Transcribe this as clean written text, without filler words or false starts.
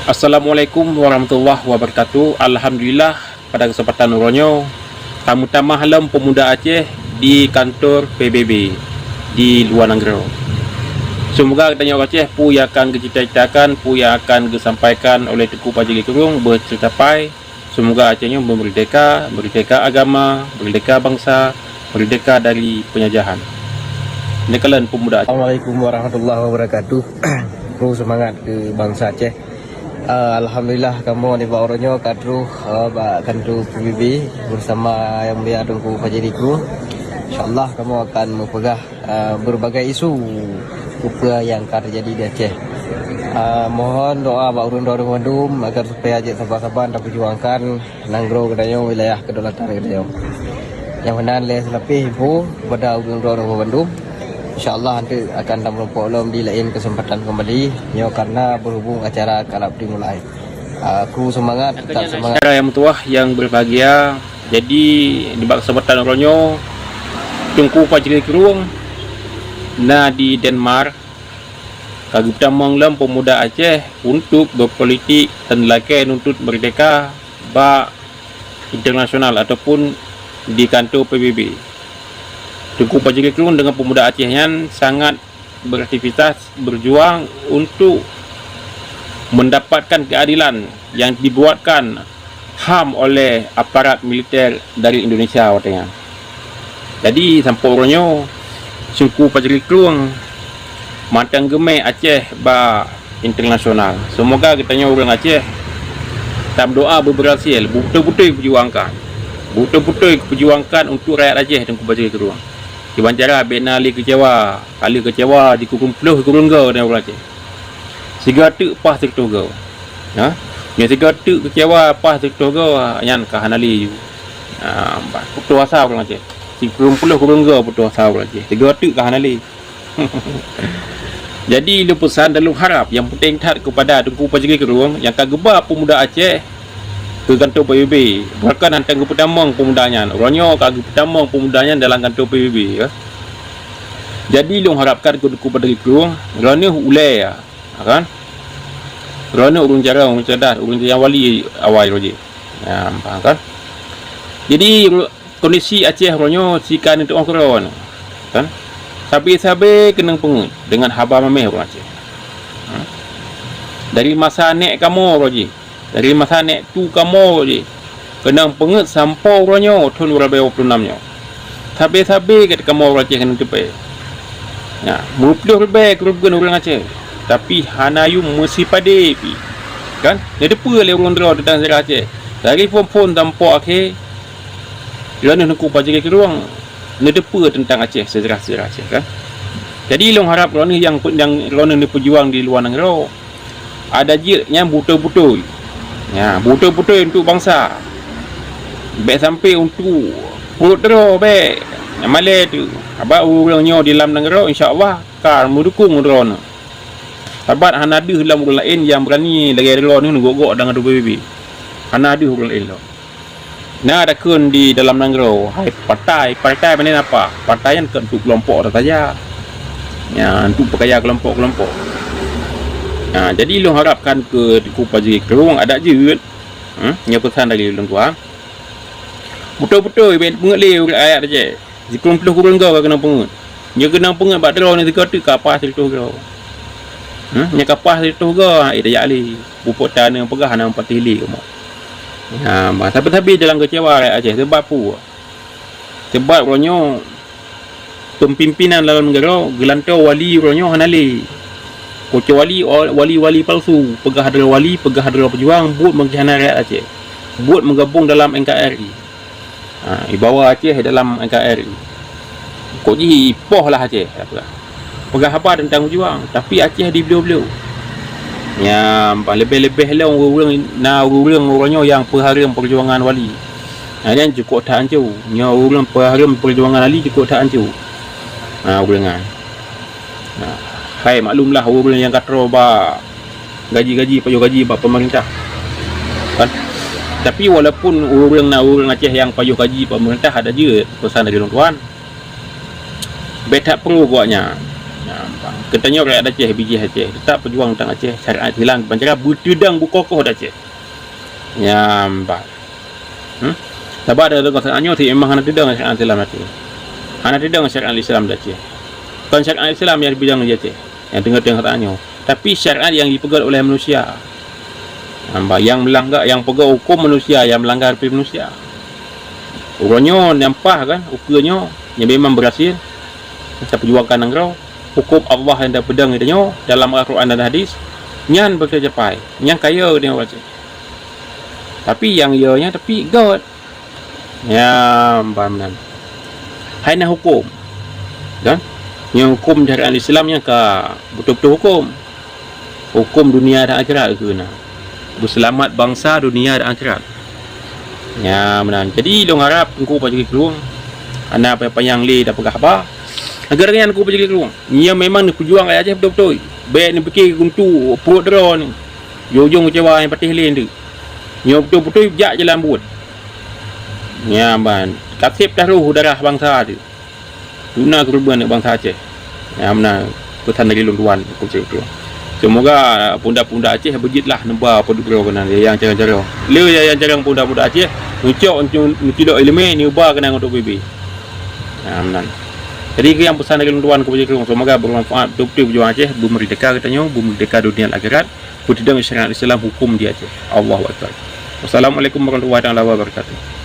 Assalamualaikum warahmatullahi wabarakatuh. Alhamdulillah, pada kesempatan Ronyo tamu-tamu halam pemuda Aceh di kantor PBB di luar negara. Semoga katanya orang Aceh pu yang akan ceritakan, pu yang akan disampaikan oleh Tengku Pajeri Kurung bercapai. Semoga Acehnya merdeka, merdeka agama, merdeka bangsa, merdeka dari penjajahan. Ini kalian pemuda Aceh. Assalamualaikum warahmatullahi wabarakatuh. Ku semangat ke bangsa Aceh. Alhamdulillah kamu di bawah Ronyo kadru kantor PBB bersama yang mulia Tengku Pajeri Kurung. InsyaAllah kamu akan mempegang berbagai isu apa yang akan terjadi di Aceh. Mohon doa Pak Urun Doa Bandung agar supaya Aceh sabar-sabar dapat perjuangkan nanggro kedayo wilayah kedaulatan kedayo. Yang benar lebih ibu kepada Urun Doa Bandung. InsyaAllah nanti akan dalam problem di lain kesempatan kembali ya, karena berhubung acara kalap dimulai. Aku semangat, tetap semangat. Saudara yang tuah yang berbahagia, jadi di kesempatan Ronyo Tengku Pajeri Kurung nah di Denmark kagupta menglam pemuda Aceh untuk berpolitik dan lagi untuk merdeka ba internasional ataupun di kantor PBB. Tengku Pajeri Kurung dengan pemuda Aceh yang sangat beraktivitas berjuang untuk mendapatkan keadilan yang dibuatkan HAM oleh aparat militer dari Indonesia katanya. Jadi sampai orangnya Tengku Pajeri Kurung matang gemai Aceh ba internasional. Semoga katanya orang Aceh dalam doa berhasil betul-betul perjuangkan. Betul-betul perjuangkan untuk rakyat Aceh Tengku Pajeri Kurung. Di Banjara bina li kecewa, kali kecewa di kurung peluh kurung gau dan orang Aceh. Siga tu pas sektor gau. Ya. Yang siga tu kecewa pas sektor gau yang kahanali. Putu asa orang Aceh. Si kurung peluh kurung gau putu asa orang Aceh. Siga tu kahanali. Jadi lu pesan dan lu harap yang penting tat kepada Tengku Pajeri Kurung yang kagebar pemuda Aceh ke kantor PBB. Bahkan hantar ke pertama pemudanya. Orangnya ke pertama pemudanya dalam kantor PBB ya. Jadi lu harapkan ke Tengku Pajeri Kurung kerana ulai ya. Kan? Kerana urung cara urung cerdas, urung yang wali awal lagi. Ya, faham kan? Jadi kondisi Aceh orangnya sikan untuk orang kan? Sabi-sabi kena pengut dengan haba mameh orang Aceh. Dari masa nek kamu roji. Dari masa nek tu kamu je kena penget sampai orangnya tahun 2026 nya. Sabi-sabi kat kamu orang Aceh kena tepi. Ya, mupluh lebih kerugian orang Aceh. Tapi hanayu mesti pade pi. Kan? Dia depa le orang dera tentang sejarah Aceh. Dari phone tampak akhir. Kerana Tengku Pajeri Kurung dia depa tentang Aceh, sejarah-sejarah Aceh kan. Jadi long harap kerana yang kerana dia berjuang di luar negara ada jilnya betul-betul. Ya, betul-betul untuk bangsa. Baik sampai untuk perut dera baik. Yang malai tu. Abang orangnya di dalam negara insya-Allah kan mendukung drone. Sabat hana ada dalam orang lain yang berani lagi drone ni gok-gok dengan PBB. Hana ada orang lain lah. Nah ada kun di dalam negara. Hai partai mana apa? Partai yang untuk kelompok saja. Ya, untuk perkaya kelompok-kelompok. Nah, jadi lu harapkan ke Tengku Pajeri Kurung ada je yang pesan dari lu tuan. Betul-betul penget le ayat aja. Zikrun peluh kurang kau kena penget. Dia kena penget bak draw ni dekat tu kapas itu kau. Nya kapas itu kau dah ali. Buput tanah pegah nang patili kamu. Ha, tapi dalam kecewa rakyat Aceh sebab apa? Sebab orangnya pemimpinan dalam negara gelantau wali orangnya hanali. Kecuali wali-wali palsu, pegah adalah wali, pegah adalah pejuang, buat mengkhianat rakyat Aceh. Buat menggabung dalam NKRI. Dibawa Aceh dalam NKRI. Kok ji poh lah Aceh. Pegah apa tentang pejuang, tapi Aceh di beliau-beliau. Ya, lebih-lebih lah orang orangnya yang pengharum perjuangan wali. Dan cukup tak hancur. Nya orang pengharum perjuangan wali cukup tak hancur. Orang. Hai maklumlah orang yang kata ba gaji payah gaji ba pemerintah. Kan? Tapi walaupun orang Aceh yang payah gaji pemerintah ada je pesan dari orang tuan. Bet tak perlu buatnya. Katanya rakyat Aceh, biji Aceh tetap berjuang tentang Aceh, syariat hilang bancara bertudang bukokoh Aceh. Nyampak. Sebab ada dengan syariatnya tu memang hana tidak dengan syariat Islam Aceh. Hana tidak dengan syariat Islam Aceh. Bukan syariat Islam yang bidang di Aceh. Yang tengah-tengah katanya. Tapi syariat yang dipegang oleh manusia. Nampak yang melanggar, yang pegang hukum manusia, yang melanggar hukum manusia. Orangnya nampak kan, ukurnya yang memang berhasil. Saya perjuangkan engkau. Hukum Allah yang dah pedang katanya dalam Al-Quran dan hadis. Nyan bercapai. Nyan kaya dia baca. Tapi yang ianya tapi God. Ya, paham. Hai nak hukum. Kan? Yang hukum syariat Islam yang betul-betul hukum. Hukum dunia dan akhirat ke nak. Berselamat bangsa dunia dan akhirat. Ya, benar. Jadi dong harap engkau pagi keluang. Ana apa yang le dah pegah apa. Agar-agar aku pagi keluang. Dia memang nak berjuang kat Aceh betul-betul. Baik ni fikir guntu perut dera ni. Jojong kecewa yang patih lain tu. Dia betul-betul jak jalan buat. Ya, ban. Kasih taruh darah bangsa tu. Guna kerubuhan bangsa Aceh. Ya, benar. Pesan dari Luan aku cakap tu. Semoga pundak-pundak Aceh berjitlah nemba pedugro kena yang cara-cara. Le yang cara pundak-pundak Aceh nucok tidak elemen ni ubah kena untuk BB. Ya, benar. Jadi yang pesan dari Luan aku cakap semoga bermanfaat betul-betul berjuang Aceh, bermerdeka katanya, bermerdeka dunia akhirat, bertidang syariat Islam hukum di Aceh. Allahu Akbar. Wassalamualaikum warahmatullahi wabarakatuh.